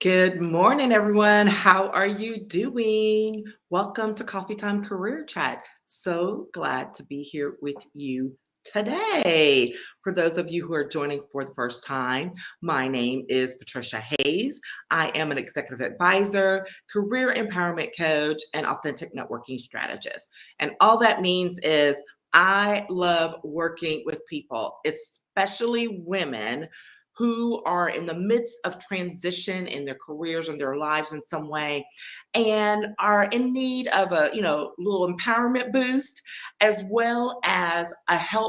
Good morning, everyone. How are you doing? Welcome to Coffee Time Career Chat. So glad to be here with you today. For those of you who are joining for the first time, my name is Patricia Hayes. I am an executive advisor, career empowerment coach, and authentic networking strategist. And all that means is I love working with people, especially women who are in the midst of transition in their careers and their lives in some way and are in need of a little empowerment boost as well as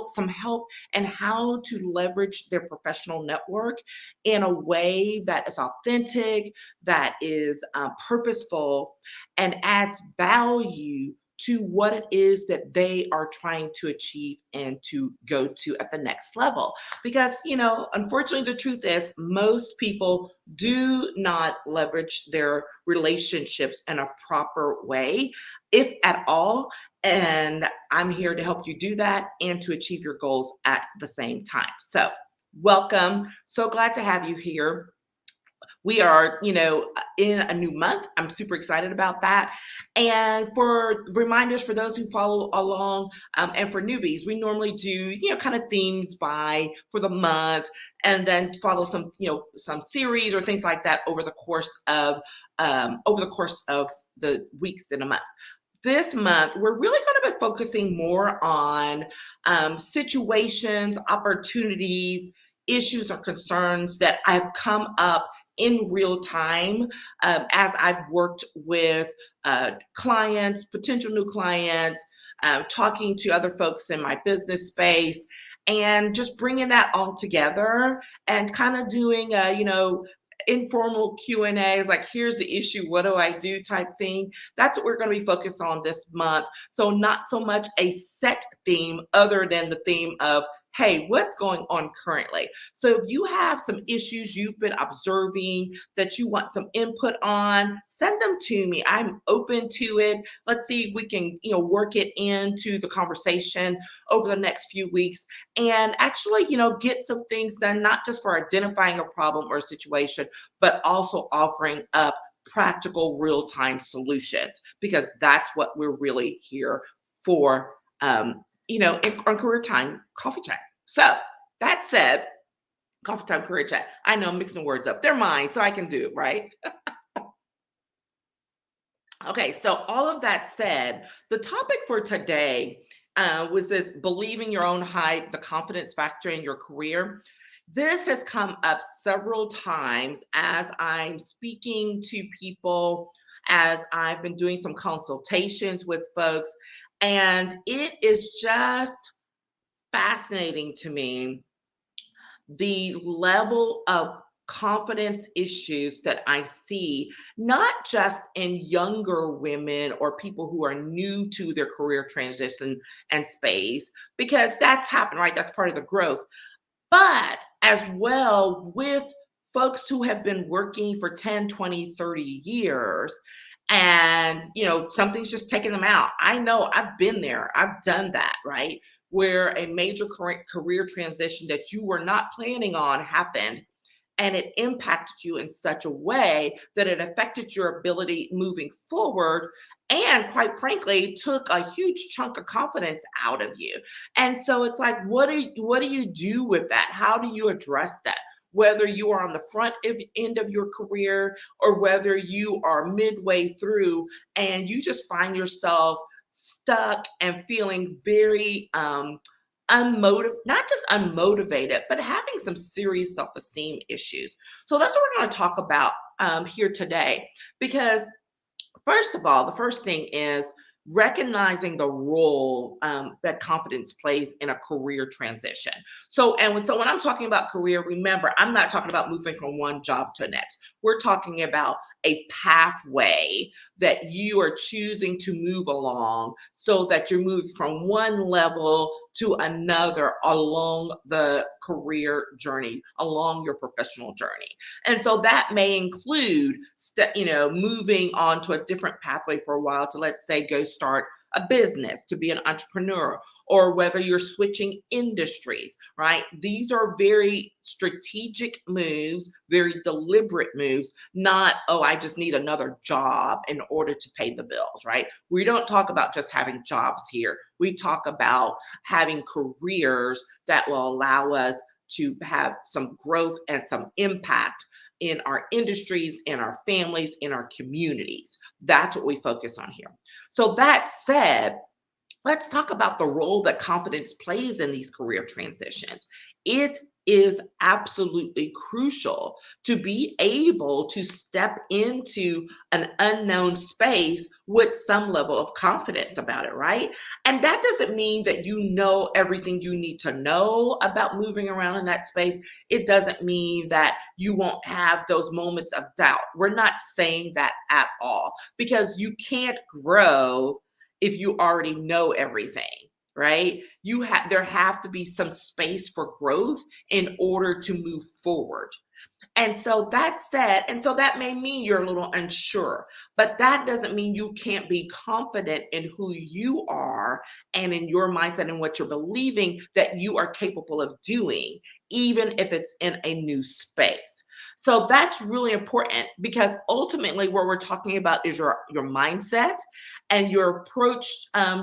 some help and how to leverage their professional network in a way that is authentic, that is purposeful, and adds value to what it is that they are trying to achieve and to go to at the next level. Because, unfortunately, the truth is most people do not leverage their relationships in a proper way, if at all. And I'm here to help you do that and to achieve your goals at the same time. So, welcome. So glad to have you here. We are, in a new month. I'm super excited about that. And for reminders for those who follow along, and for newbies, we normally do, kind of themes for the month, and then follow some series or things like that over the course of the weeks in a month. This month, we're really going to be focusing more on situations, opportunities, issues, or concerns that have come up in real time as I've worked with clients, potential new clients, talking to other folks in my business space, and just bringing that all together and kind of doing informal Q&As, like here's the issue, what do I do type thing. That's what we're going to be focused on this month. So not so much a set theme other than the theme of, hey, what's going on currently? So if you have some issues you've been observing that you want some input on, send them to me. I'm open to it. Let's see if we can, work it into the conversation over the next few weeks and actually, get some things done, not just for identifying a problem or a situation, but also offering up practical real-time solutions, because that's what we're really here for, on Career Time Coffee Chat. So that said, Coffee Time Career Chat. I know I'm mixing words up. They're mine, so I can do it, right? Okay, so all of that said, the topic for today was this believing your own hype, the confidence factor in your career. This has come up several times as I'm speaking to people, as I've been doing some consultations with folks, and it is just fascinating to me the level of confidence issues that I see, not just in younger women or people who are new to their career transition and space, because that's happened, right? That's part of the growth, but as well with folks who have been working for 10, 20, 30 years and something's just taking them out. I know, I've been there, I've done that, right? Where a major career transition that you were not planning on happened, and it impacted you in such a way that it affected your ability moving forward, and quite frankly took a huge chunk of confidence out of you. And so it's like, what do you do with that? How do you address that, whether you are on the end of your career or whether you are midway through and you just find yourself stuck and feeling very not just unmotivated, but having some serious self-esteem issues. So that's what we're going to talk about here today. Because first of all, the first thing is recognizing the role that confidence plays in a career transition. So when I'm talking about career, remember, I'm not talking about moving from one job to the next. We're talking about a pathway that you are choosing to move along so that you're moving from one level to another along the career journey, along your professional journey. And so that may include, moving on to a different pathway for a while to, let's say, go start a business, to be an entrepreneur, or whether you're switching industries, right? These are very strategic moves, very deliberate moves, not, oh, I just need another job in order to pay the bills, right? We don't talk about just having jobs here. We talk about having careers that will allow us to have some growth and some impact in our industries, in our families, in our communities. That's what we focus on here. So, that said, let's talk about the role that confidence plays in these career transitions. It is absolutely crucial to be able to step into an unknown space with some level of confidence about it, right? And that doesn't mean that you know everything you need to know about moving around in that space. It doesn't mean that you won't have those moments of doubt. We're not saying that at all, because you can't grow if you already know everything, right? There have to be some space for growth in order to move forward. And so that said, and so that may mean you're a little unsure, but that doesn't mean you can't be confident in who you are and in your mindset and what you're believing that you are capable of doing, even if it's in a new space. So that's really important, because ultimately what we're talking about is your mindset and your approach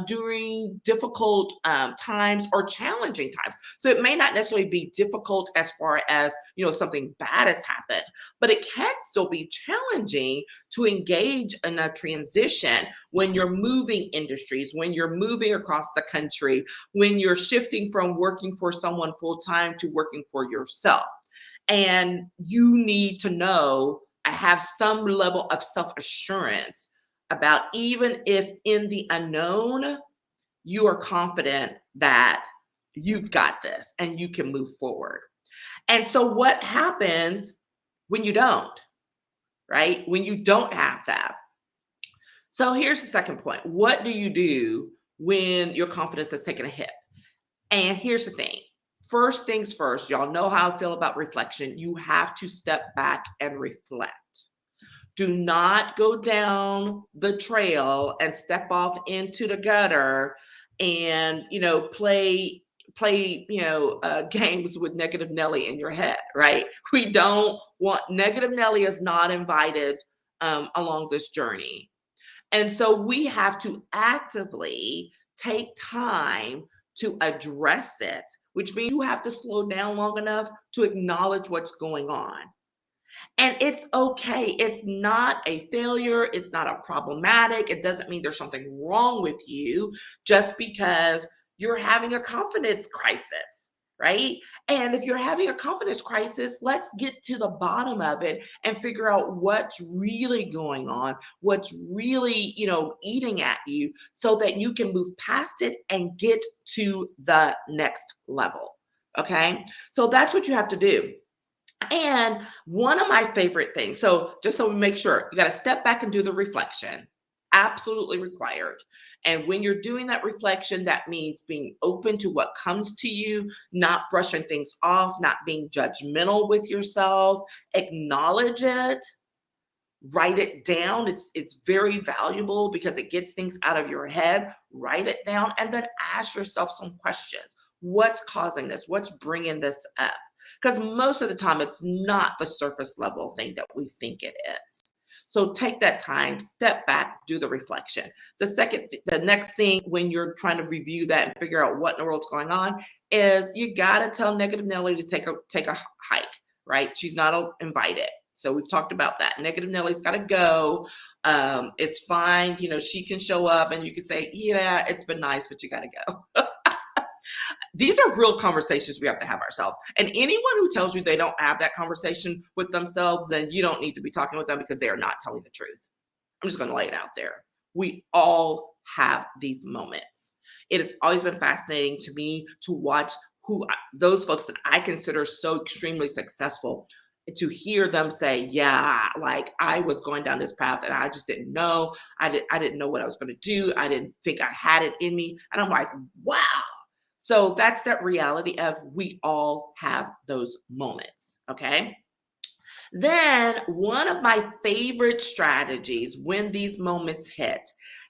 during difficult times or challenging times. So it may not necessarily be difficult as far as, something bad has happened, but it can still be challenging to engage in a transition when you're moving industries, when you're moving across the country, when you're shifting from working for someone full time to working for yourself. And you need to know, I have some level of self assurance about, even if in the unknown, you are confident that you've got this and you can move forward. And so, what happens when you don't, right? When you don't have that? So, here's the second point. What do you do when your confidence has taken a hit? And here's the thing. First things first, y'all know how I feel about reflection. You have to step back and reflect. Do not go down the trail and step off into the gutter and, play games with negative Nelly in your head, right? We don't want, negative Nelly is not invited along this journey. And so we have to actively take time to address it, which means you have to slow down long enough to acknowledge what's going on. And it's okay. It's not a failure. It's not a problematic. It doesn't mean there's something wrong with you just because you're having a confidence crisis, right? And if you're having a confidence crisis, let's get to the bottom of it and figure out what's really going on, what's really, eating at you, so that you can move past it and get to the next level. Okay. So that's what you have to do. And one of my favorite things, so just so we make sure, you got to step back and do the reflection. Absolutely required. And when you're doing that reflection, that means being open to what comes to you, not brushing things off, not being judgmental with yourself. Acknowledge it, write it down. It's very valuable because it gets things out of your head. Write it down and then ask yourself some questions. What's causing this? What's bringing this up? Because most of the time, it's not the surface level thing that we think it is. So take that time, step back, do the reflection. The next thing when you're trying to review that and figure out what in the world's going on is you got to tell Negative Nelly to take a hike, right? She's not invited. So we've talked about that. Negative Nelly's got to go. It's fine. She can show up and you can say, yeah, it's been nice, but you got to go. These are real conversations we have to have ourselves. And anyone who tells you they don't have that conversation with themselves, then you don't need to be talking with them, because they are not telling the truth. I'm just going to lay it out there. We all have these moments. It has always been fascinating to me to watch those folks that I consider so extremely successful, to hear them say, yeah, like I was going down this path and I just didn't know. I didn't know what I was going to do. I didn't think I had it in me. And I'm like, wow. So that's that reality of we all have those moments, okay? Then one of my favorite strategies when these moments hit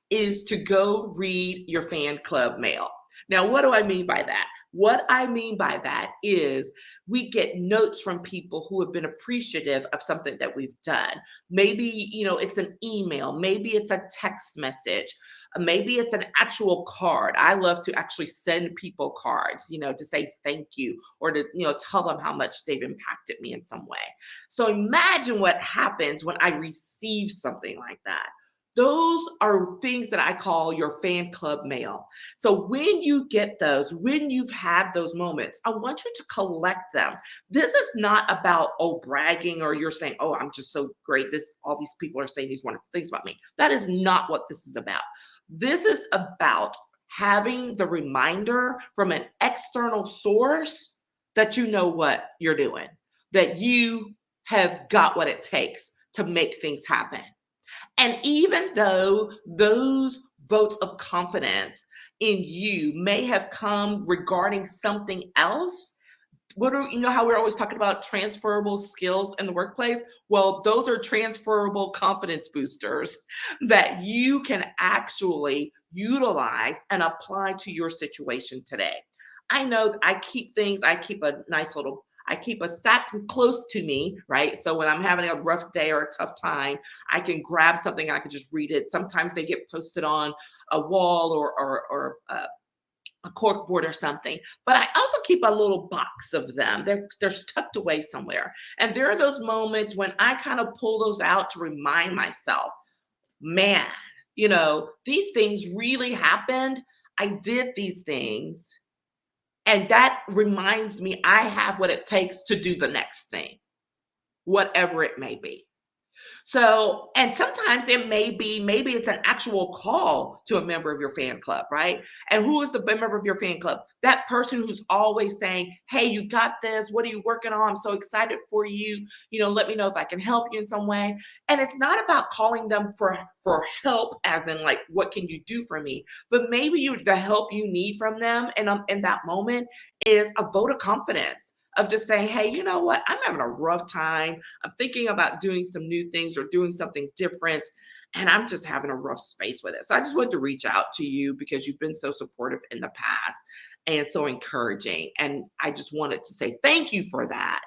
is to go read your fan club mail. Now, what do I mean by that? What I mean by that is we get notes from people who have been appreciative of something that we've done. Maybe, it's an email, maybe it's a text message, maybe it's an actual card. I love to actually send people cards, to say thank you or to, tell them how much they've impacted me in some way. So imagine what happens when I receive something like that. Those are things that I call your fan club mail. So when you get those, when you've had those moments, I want you to collect them. This is not about, bragging, or you're saying, I'm just so great. All these people are saying these wonderful things about me. That is not what this is about. This is about having the reminder from an external source that you know what you're doing, that you have got what it takes to make things happen. And even though those votes of confidence in you may have come regarding something else, how we're always talking about transferable skills in the workplace? Well, those are transferable confidence boosters that you can actually utilize and apply to your situation today. I know I keep I keep a stack close to me, right? So when I'm having a rough day or a tough time, I can grab something and I can just read it. Sometimes they get posted on a wall or a cork board or something. But I also keep a little box of them. They're tucked away somewhere. And there are those moments when I kind of pull those out to remind myself, man, these things really happened. I did these things. And that reminds me I have what it takes to do the next thing, whatever it may be. So, and sometimes it may be, maybe it's an actual call to a member of your fan club, right? And who is the member of your fan club? That person who's always saying, hey, you got this. What are you working on? I'm so excited for you. Let me know if I can help you in some way. And it's not about calling them for help, as in like, what can you do for me? But maybe the help you need from them in that moment is a vote of confidence of just saying, hey, you know what? I'm having a rough time. I'm thinking about doing some new things or doing something different, and I'm just having a rough space with it. So I just wanted to reach out to you because you've been so supportive in the past and so encouraging. And I just wanted to say thank you for that.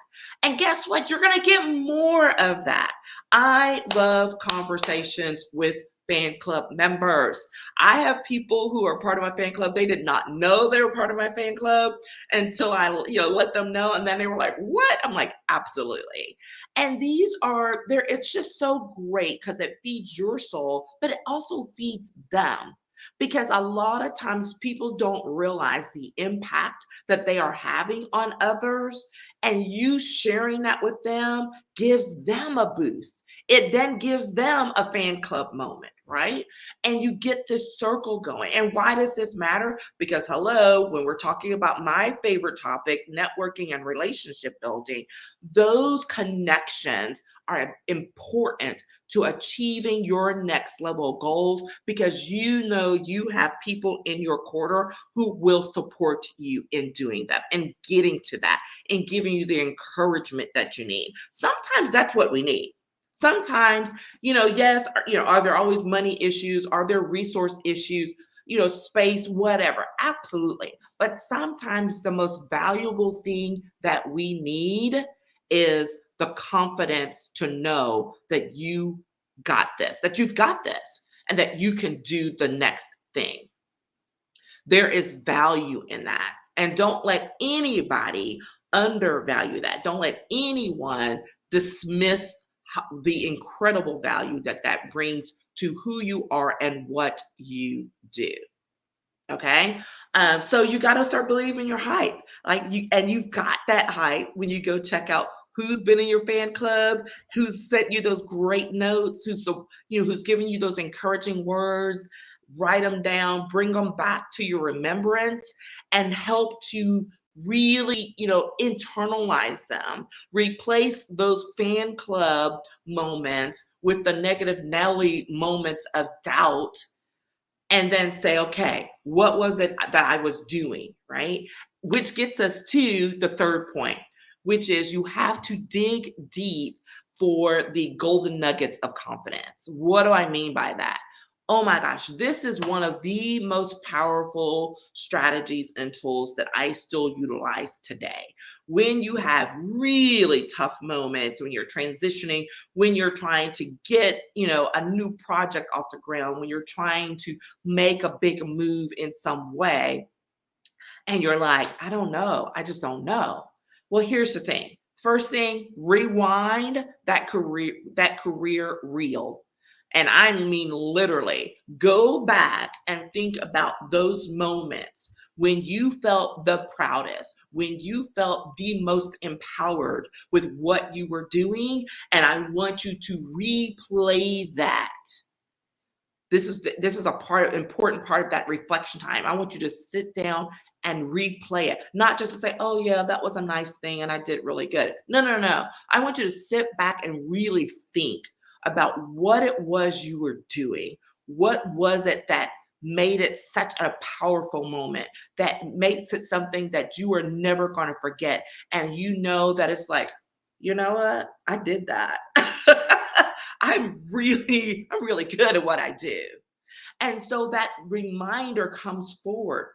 And guess what? You're going to get more of that. I love conversations with fan club members. I have people who are part of my fan club. They did not know they were part of my fan club until I, let them know. And then they were like, what? I'm like, absolutely. And it's just so great because it feeds your soul, but it also feeds them. Because a lot of times people don't realize the impact that they are having on others, and you sharing that with them gives them a boost. It then gives them a fan club moment, right? And you get this circle going. And why does this matter? Because, hello, when we're talking about my favorite topic, networking and relationship building, those connections are important to achieving your next level goals, because you have people in your corner who will support you in doing that and getting to that and giving you the encouragement that you need. Sometimes that's what we need. Sometimes, yes, are there always money issues? Are there resource issues? Space, whatever. Absolutely. But sometimes the most valuable thing that we need is the confidence to know that you've got this, and that you can do the next thing. There is value in that. And don't let anybody undervalue that. Don't let anyone dismiss the incredible value that brings to who you are and what you do. Okay. So you got to start believing your hype. And you've got that hype when you go check out who's been in your fan club, who's sent you those great notes, who's giving you those encouraging words. Write them down, bring them back to your remembrance, and help to really, internalize them. Replace those fan club moments with the negative Nelly moments of doubt, and then say, okay, what was it that I was doing, right? Which gets us to the third point, which is you have to dig deep for the golden nuggets of confidence. What do I mean by that? Oh my gosh, this is one of the most powerful strategies and tools that I still utilize today. When you have really tough moments, when you're transitioning, when you're trying to get, a new project off the ground, when you're trying to make a big move in some way, and you're like, I don't know, I just don't know. Well, here's the thing. First thing, rewind that career reel. And I mean literally, go back and think about those moments when you felt the proudest, when you felt the most empowered with what you were doing. And I want you to replay that. This is a important part of that reflection time. I want you to sit down and replay it, not just to say, "Oh yeah, that was a nice thing and I did really good." No, no, no. I want you to sit back and really think about what it was you were doing. What was it that made it such a powerful moment, that makes it something that you are never going to forget? And you know that it's like, you know what? I did that. I'm really good at what I do. And so that reminder comes forward,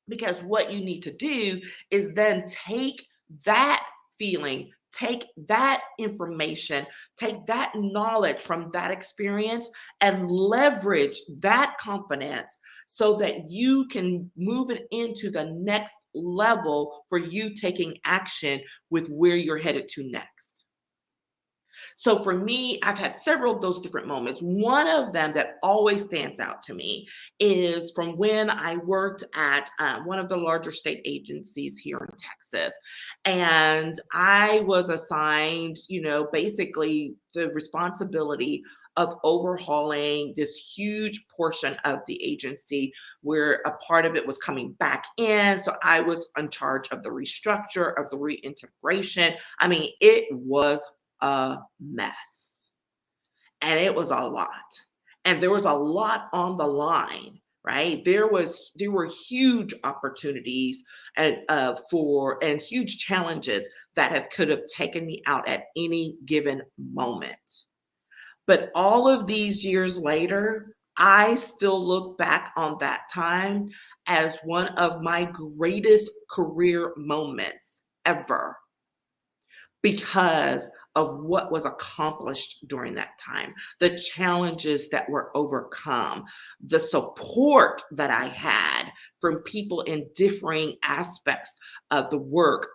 because what you need to do is then take that feeling, take that information, take that knowledge from that experience and leverage that confidence so that you can move it into the next level for you taking action with where you're headed to next. So for me, I've had several of those different moments. One of them that always stands out to me is from when I worked at one of the larger state agencies here in Texas. And I was assigned, basically the responsibility of overhauling this huge portion of the agency where a part of it was coming back in. So I was in charge of the restructure, of the reintegration. I mean, it was a mess. And it was a lot. And there was a lot on the line, right? There were huge opportunities and huge challenges that have could have taken me out at any given moment. But all of these years later, I still look back on that time as one of my greatest career moments ever, because of what was accomplished during that time, the challenges that were overcome, the support that I had from people in differing aspects of the work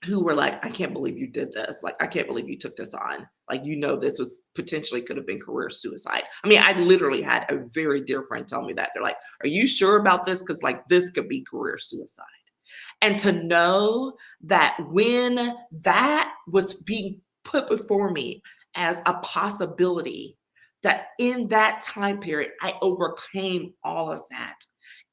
who were like, I can't believe you did this. Like, I can't believe you took this on. Like, this was potentially could have been career suicide. I mean, I literally had a very dear friend tell me that. They're like, are you sure about this? Because, like, this could be career suicide. And to know that when that was being put before me as a possibility, that in that time period, I overcame all of that.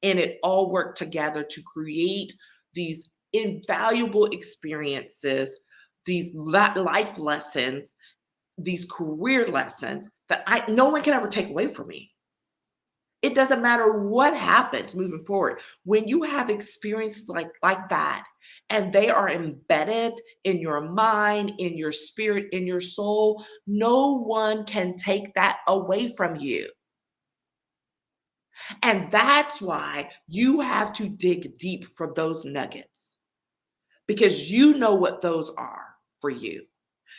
And it all worked together to create these invaluable experiences, these life lessons, these career lessons that no one can ever take away from me. It doesn't matter what happens moving forward. When you have experiences like that, and they are embedded in your mind, in your spirit, in your soul, no one can take that away from you. And that's why you have to dig deep for those nuggets, because you know what those are for you.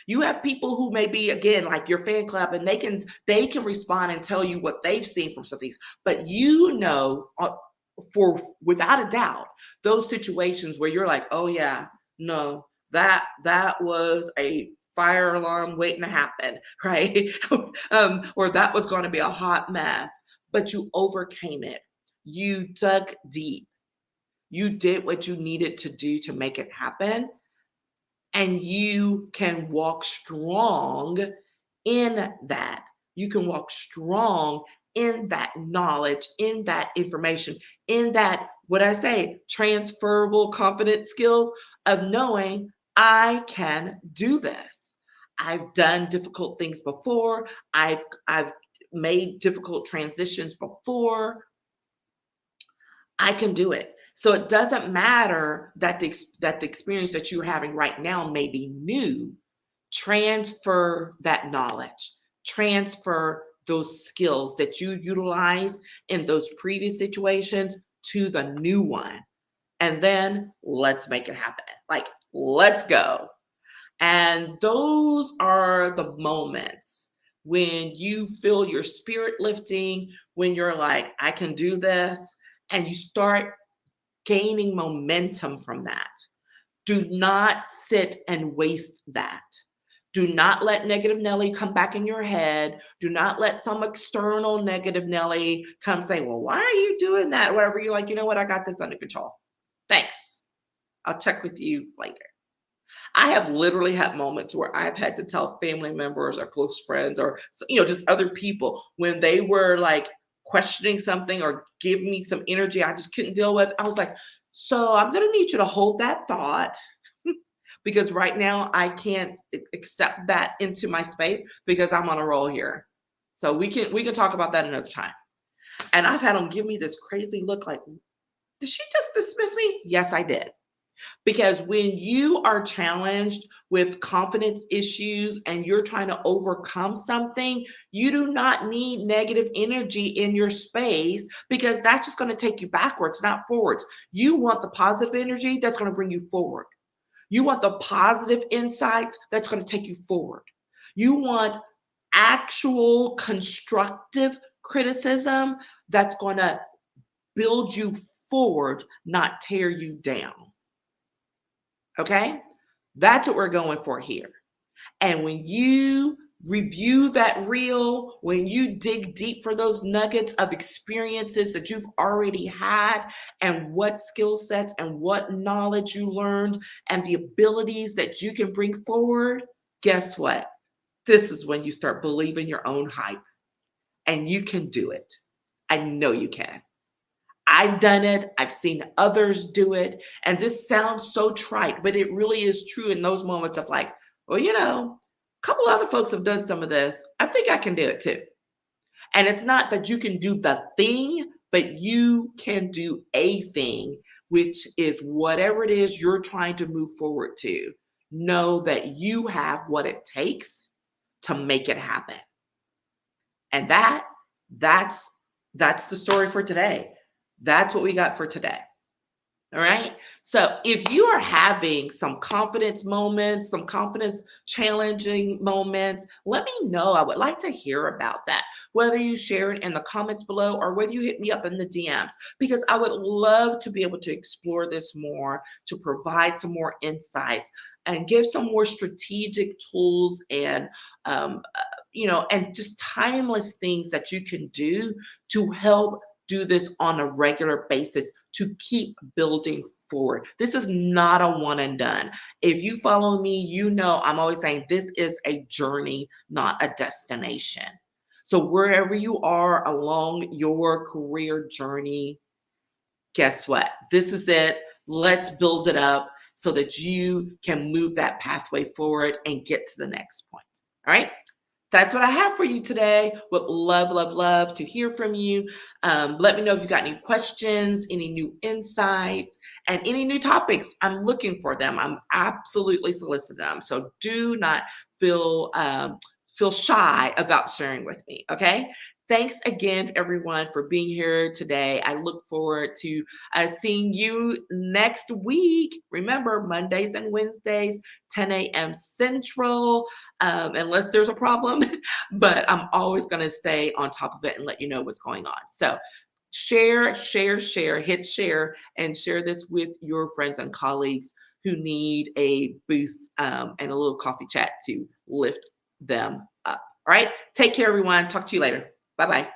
You have people who may be, again, like your fan club, and they can respond and tell you what they've seen from some things, but for without a doubt, those situations where you're like, oh yeah, no, that was a fire alarm waiting to happen, right? Or that was going to be a hot mess, but you overcame it. You dug deep. You did what you needed to do to make it happen, and you can walk strong in that. You can walk strong in that knowledge, in that information, in that, what I say, transferable confidence skills of knowing I can do this. I've done difficult things before. I've made difficult transitions before. I can do it. So it doesn't matter that the experience that you're having right now may be new. Transfer that knowledge, transfer those skills that you utilize in those previous situations to the new one. And then let's make it happen. Like, let's go. And those are the moments when you feel your spirit lifting, when you're like, I can do this, and you start gaining momentum from that. Do not sit and waste that. Do not let negative Nelly come back in your head. Do not let some external negative Nelly come say, well, why are you doing that? Whatever. You're like, you know what? I got this under control. Thanks. I'll check with you later. I have literally had moments where I've had to tell family members or close friends or just other people when they were like questioning something or give me some energy I just couldn't deal with. I was like, so I'm going to need you to hold that thought because right now I can't accept that into my space because I'm on a roll here. So we can talk about that another time. And I've had them give me this crazy look like, did she just dismiss me? Yes, I did. Because when you are challenged with confidence issues and you're trying to overcome something, you do not need negative energy in your space because that's just going to take you backwards, not forwards. You want the positive energy that's going to bring you forward. You want the positive insights that's going to take you forward. You want actual constructive criticism that's going to build you forward, not tear you down. Okay? That's what we're going for here. And when you review that reel, when you dig deep for those nuggets of experiences that you've already had, and what skill sets and what knowledge you learned, and the abilities that you can bring forward, guess what? This is when you start believing your own hype. And you can do it. I know you can. I've done it. I've seen others do it. And this sounds so trite, but it really is true in those moments of like, well, a couple other folks have done some of this. I think I can do it too. And it's not that you can do the thing, but you can do a thing, which is whatever it is you're trying to move forward to. Know that you have what it takes to make it happen. And that's the story for today. That's what we got for today. All right. So if you are having some confidence moments, some confidence challenging moments, let me know. I would like to hear about that, whether you share it in the comments below or whether you hit me up in the DMs, because I would love to be able to explore this more, to provide some more insights and give some more strategic tools and, and just timeless things that you can do to help do this on a regular basis to keep building forward. This is not a one and done. If you follow me, you know I'm always saying this is a journey, not a destination. So wherever you are along your career journey, guess what? This is it. Let's build it up so that you can move that pathway forward and get to the next point. All right. That's what I have for you today. Would love, love, love to hear from you. Let me know if you got any questions, any new insights, and any new topics. I'm looking for them. I'm absolutely soliciting them. So do not feel shy about sharing with me. Okay. Thanks again, everyone, for being here today. I look forward to seeing you next week. Remember, Mondays and Wednesdays, 10 a.m. Central, unless there's a problem. But I'm always going to stay on top of it and let you know what's going on. So share, hit share, and share this with your friends and colleagues who need a boost and a little coffee chat to lift them up. All right. Take care, everyone. Talk to you later. Bye-bye.